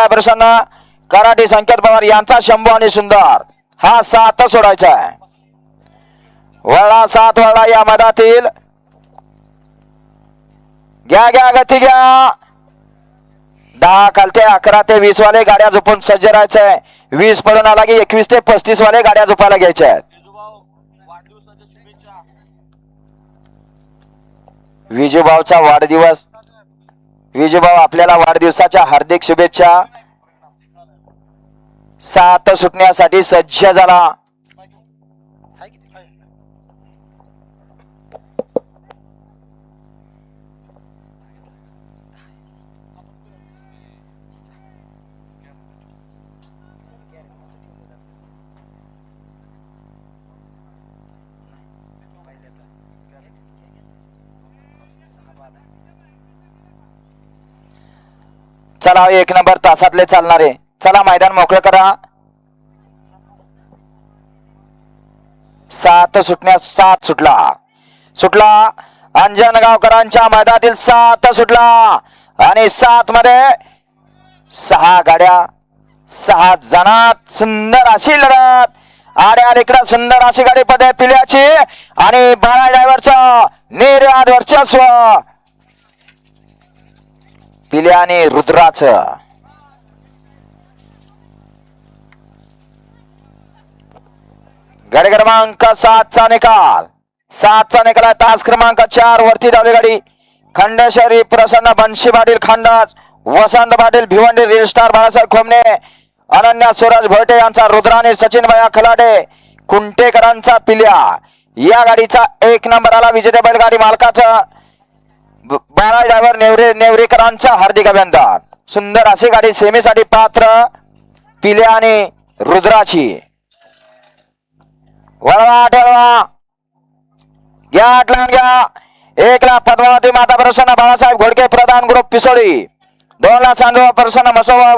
प्रसन्न karate संकेत पवार यांचा शंभू आणि सुंदर हा 7 सोडायचा आहे. वळा 7 वळा या मधातील घ्या घ्या गती घ्या. 10 खालते 11 ते 20 वाले गाड्या झोपून सज्ज राहायचंय. 20 पडून आला की 21 ते 35 वाले गाड्या झोपायला घ्यायच्या आहेत. विजूभाऊचा वाढदिवस. विजूभाऊ आपल्याला वाढदिवसाच्या हार्दिक शुभेच्छा. 7 सुटण्यासाठी सज्ज झाला. चला 1 नंबर तासातले चालणारे. चला मैदान मोकळे करा. 7 सुटण्यास 7 सुटला. अंजनगावकरांच्या मैदानातील 7 सुटला आणि 7 मध्ये 6 गाड्या 6 जणात सुंदर अशी लढत. आड्याकडे सुंदर अशी गाडी पदे पिल्याची आणि बाळा ड्रायव्हरचा निर्याद वर्चस्व. पिल्या आणि रुद्राच गाडी क्रमांक 7 चा निकाल. 7 चा निकाल. तास क्रमांक 4 वरती धावली गाडी. खंडेश्वरी प्रसन्न बनशी पाटील खंडाच, वसंत पाटील भिवंडी, रील स्टार बाळासाहेब खोमणे, अनन्या सूरज भोटे यांचा रुद्रा आणि सचिन भया खलाडे कुंटेकरांचा पिल्या. या गाडीचा 1 नंबरला विजेते बैलगाडी मालकाचा बाळा ड्रायव्हर नेवरेकरांचा हार्दिक अभिनंदन. सुंदर अशी गाडी सेमीसाठी पात्र पिल्या आणि रुद्राची. वळवा ठेवा घ्या आटला घ्या. 1 ला पद्मावती माता प्रसन्न बाळासाहेब घोडके प्रधान ग्रुप पिसोळी. 2 ला सांजोबा प्रसन्न मसोबा